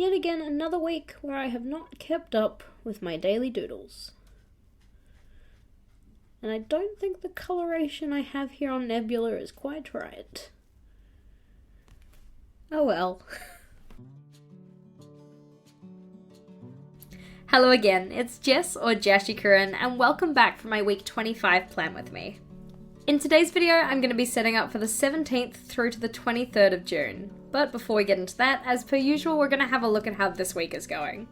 Yet again, another week where I have not kept up with my daily doodles. And I don't think the coloration I have here on Nebula is quite right. Oh well. Hello again, it's Jess or JashiiCorrin, and welcome back for my week 25 plan with me. In today's video, I'm going to be setting up for the 17th through to the 23rd of June. But before we get into that, as per usual, we're going to have a look at how this week is going.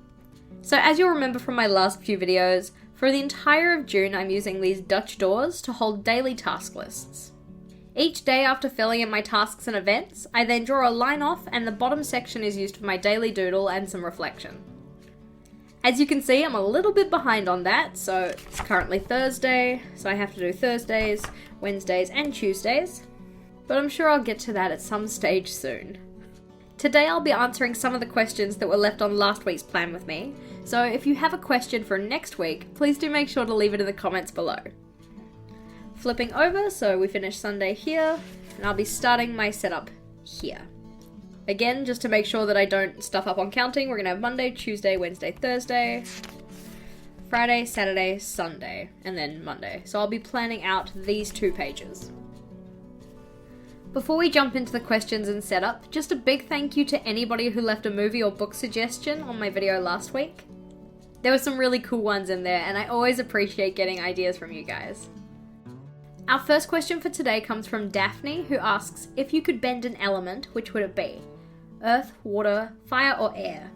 So as you'll remember from my last few videos, for the entire of June I'm using these Dutch doors to hold daily task lists. Each day after filling in my tasks and events, I then draw a line off and the bottom section is used for my daily doodle and some reflection. As you can see, I'm a little bit behind on that, so it's currently Thursday, so I have to do Thursdays, Wednesdays and Tuesdays, but I'm sure I'll get to that at some stage soon. Today I'll be answering some of the questions that were left on last week's plan with me, so if you have a question for next week, please do make sure to leave it in the comments below. Flipping over, so we finish Sunday here, and I'll be starting my setup here. Again, just to make sure that I don't stuff up on counting, we're going to have Monday, Tuesday, Wednesday, Thursday, Friday, Saturday, Sunday, and then Monday. So I'll be planning out these 2 pages. Before we jump into the questions and setup, just a big thank you to anybody who left a movie or book suggestion on my video last week. There were some really cool ones in there, and I always appreciate getting ideas from you guys. Our first question for today comes from Daphne, who asks, if you could bend an element, which would it be? Earth, water, fire, or air?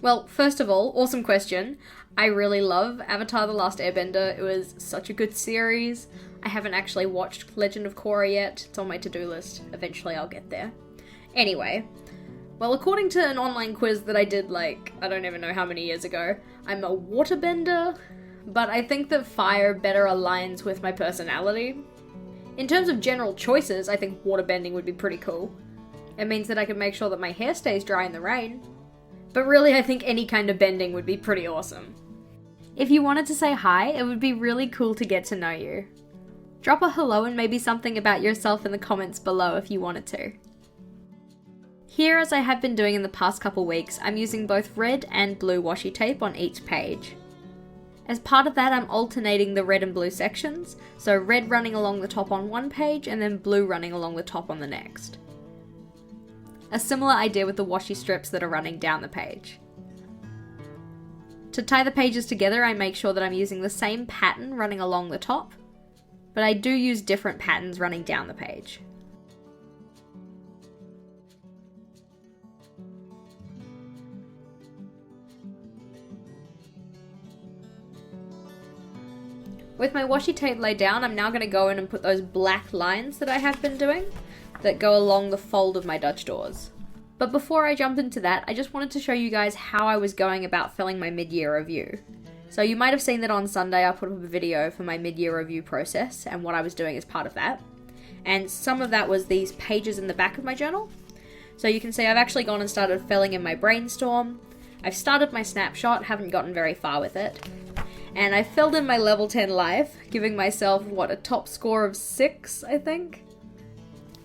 Well, first of all, awesome question. I really love Avatar: The Last Airbender. It was such a good series. I haven't actually watched Legend of Korra yet. It's on my to-do list. Eventually I'll get there. Anyway, well, according to an online quiz that I did I don't even know how many years ago, I'm a waterbender, but I think that fire better aligns with my personality. In terms of general choices, I think waterbending would be pretty cool. It means that I can make sure that my hair stays dry in the rain. But really, I think any kind of bending would be pretty awesome. If you wanted to say hi, it would be really cool to get to know you. Drop a hello and maybe something about yourself in the comments below if you wanted to. Here, as I have been doing in the past couple weeks, I'm using both red and blue washi tape on each page. As part of that, I'm alternating the red and blue sections, so red running along the top on one page and then blue running along the top on the next. A similar idea with the washi strips that are running down the page. To tie the pages together, I make sure that I'm using the same pattern running along the top, but I do use different patterns running down the page. With my washi tape laid down, I'm now going to go in and put those black lines that I have been doing that go along the fold of my Dutch doors. But before I jump into that, I just wanted to show you guys how I was going about filling my mid-year review. So you might have seen that on Sunday I put up a video for my mid-year review process and what I was doing as part of that. And some of that was these pages in the back of my journal. So you can see I've actually gone and started filling in my brainstorm. I've started my snapshot, haven't gotten very far with it. And I filled in my level 10 life, giving myself, a top score of 6, I think?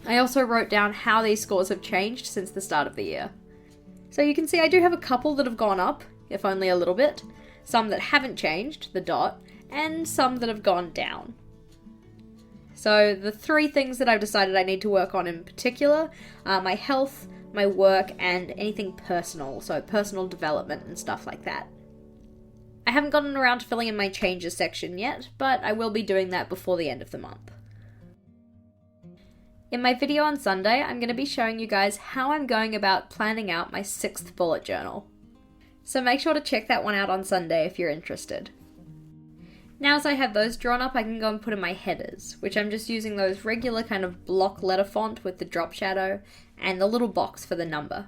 I also wrote down how these scores have changed since the start of the year. So you can see I do have a couple that have gone up, if only a little bit, some that haven't changed, the dot, and some that have gone down. So the 3 things that I've decided I need to work on in particular are my health, my work, and anything personal, so personal development and stuff like that. I haven't gotten around to filling in my changes section yet, but I will be doing that before the end of the month. In my video on Sunday, I'm going to be showing you guys how I'm going about planning out my 6th bullet journal. So make sure to check that one out on Sunday if you're interested. Now as I have those drawn up, I can go and put in my headers, which I'm just using those regular kind of block letter font with the drop shadow and the little box for the number.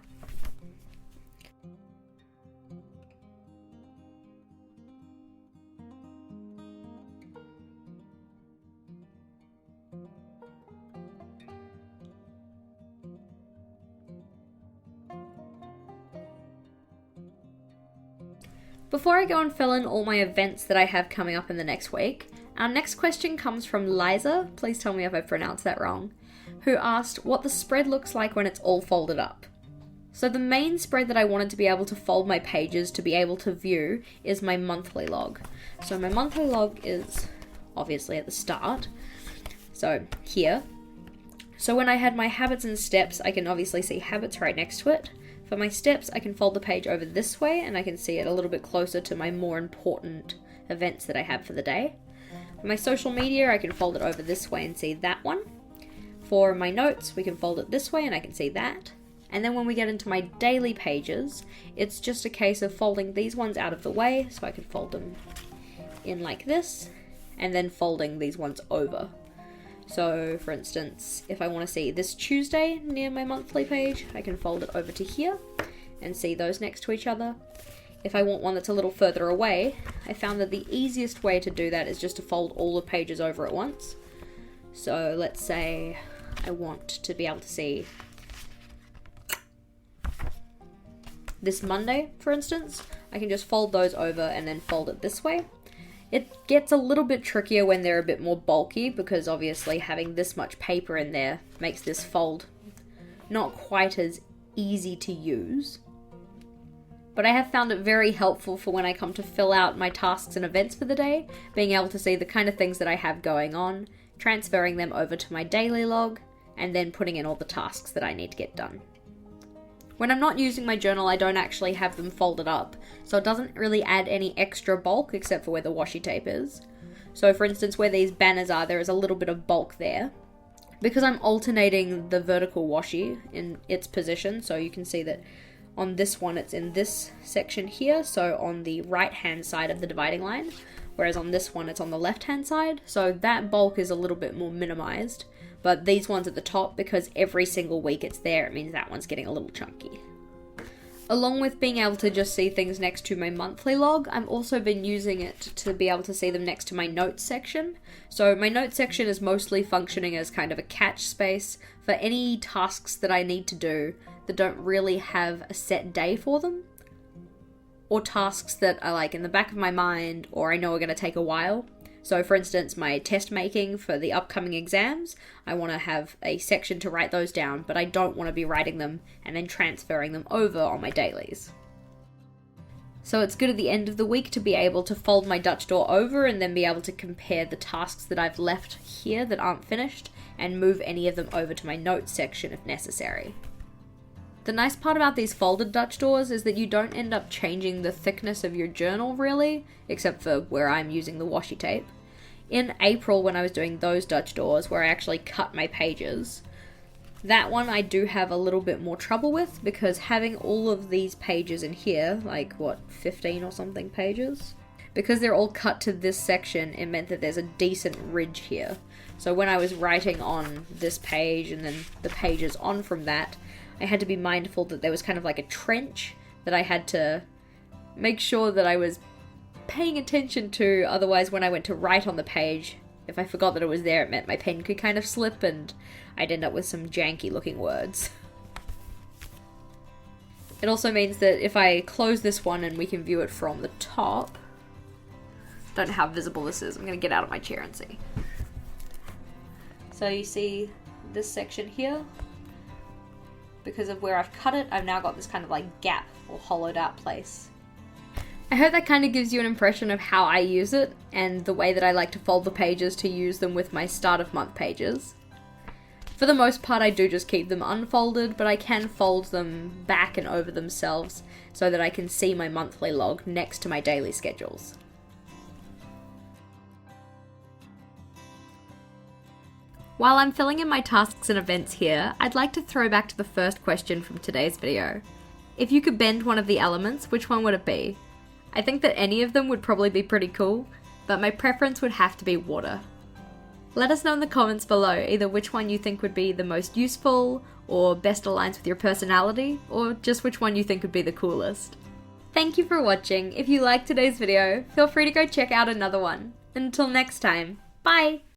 Before I go and fill in all my events that I have coming up in the next week, our next question comes from Liza, please tell me if I pronounced that wrong, who asked what the spread looks like when it's all folded up. So the main spread that I wanted to be able to fold my pages to be able to view is my monthly log. So my monthly log is obviously at the start. So here. So when I had my habits and steps, I can obviously see habits right next to it. For my steps, I can fold the page over this way and I can see it a little bit closer to my more important events that I have for the day. For my social media, I can fold it over this way and see that one. For my notes, we can fold it this way and I can see that. And then when we get into my daily pages, it's just a case of folding these ones out of the way, so I can fold them in like this, and then folding these ones over. So for instance, if I want to see this Tuesday near my monthly page, I can fold it over to here and see those next to each other. If I want one that's a little further away, I found that the easiest way to do that is just to fold all the pages over at once. So let's say I want to be able to see this Monday, for instance. I can just fold those over and then fold it this way. It gets a little bit trickier when they're a bit more bulky because obviously having this much paper in there makes this fold not quite as easy to use. But I have found it very helpful for when I come to fill out my tasks and events for the day, being able to see the kind of things that I have going on, transferring them over to my daily log, and then putting in all the tasks that I need to get done. When I'm not using my journal, I don't actually have them folded up, so it doesn't really add any extra bulk except for where the washi tape is. So for instance, where these banners are, there is a little bit of bulk there. Because I'm alternating the vertical washi in its position, so you can see that on this one it's in this section here, so on the right hand side of the dividing line, whereas on this one it's on the left hand side, so that bulk is a little bit more minimized. But these ones at the top, because every single week it's there, it means that one's getting a little chunky. Along with being able to just see things next to my monthly log, I've also been using it to be able to see them next to my notes section. So my notes section is mostly functioning as kind of a catch space for any tasks that I need to do that don't really have a set day for them, or tasks that are like in the back of my mind or I know are going to take a while. So for instance, my test making for the upcoming exams, I want to have a section to write those down, but I don't want to be writing them and then transferring them over on my dailies. So it's good at the end of the week to be able to fold my Dutch door over and then be able to compare the tasks that I've left here that aren't finished and move any of them over to my notes section if necessary. The nice part about these folded Dutch doors is that you don't end up changing the thickness of your journal really, except for where I'm using the washi tape. In April, when I was doing those Dutch doors where I actually cut my pages, that one I do have a little bit more trouble with because having all of these pages in here, like what, 15 or something pages? Because they're all cut to this section, it meant that there's a decent ridge here. So when I was writing on this page and then the pages on from that, I had to be mindful that there was kind of like a trench that I had to make sure that I was paying attention to, otherwise when I went to write on the page, if I forgot that it was there, it meant my pen could kind of slip and I'd end up with some janky looking words. It also means that if I close this one and we can view it from the top, don't know how visible this is, I'm going to get out of my chair and see. So you see this section here, because of where I've cut it, I've now got this kind of like gap or hollowed out place. I hope that kind of gives you an impression of how I use it and the way that I like to fold the pages to use them with my start of month pages. For the most part, I do just keep them unfolded, but I can fold them back and over themselves so that I can see my monthly log next to my daily schedules. While I'm filling in my tasks and events here, I'd like to throw back to the first question from today's video. If you could bend one of the elements, which one would it be? I think that any of them would probably be pretty cool, but my preference would have to be water. Let us know in the comments below either which one you think would be the most useful, or best aligns with your personality, or just which one you think would be the coolest. Thank you for watching. If you liked today's video, feel free to go check out another one. Until next time, bye!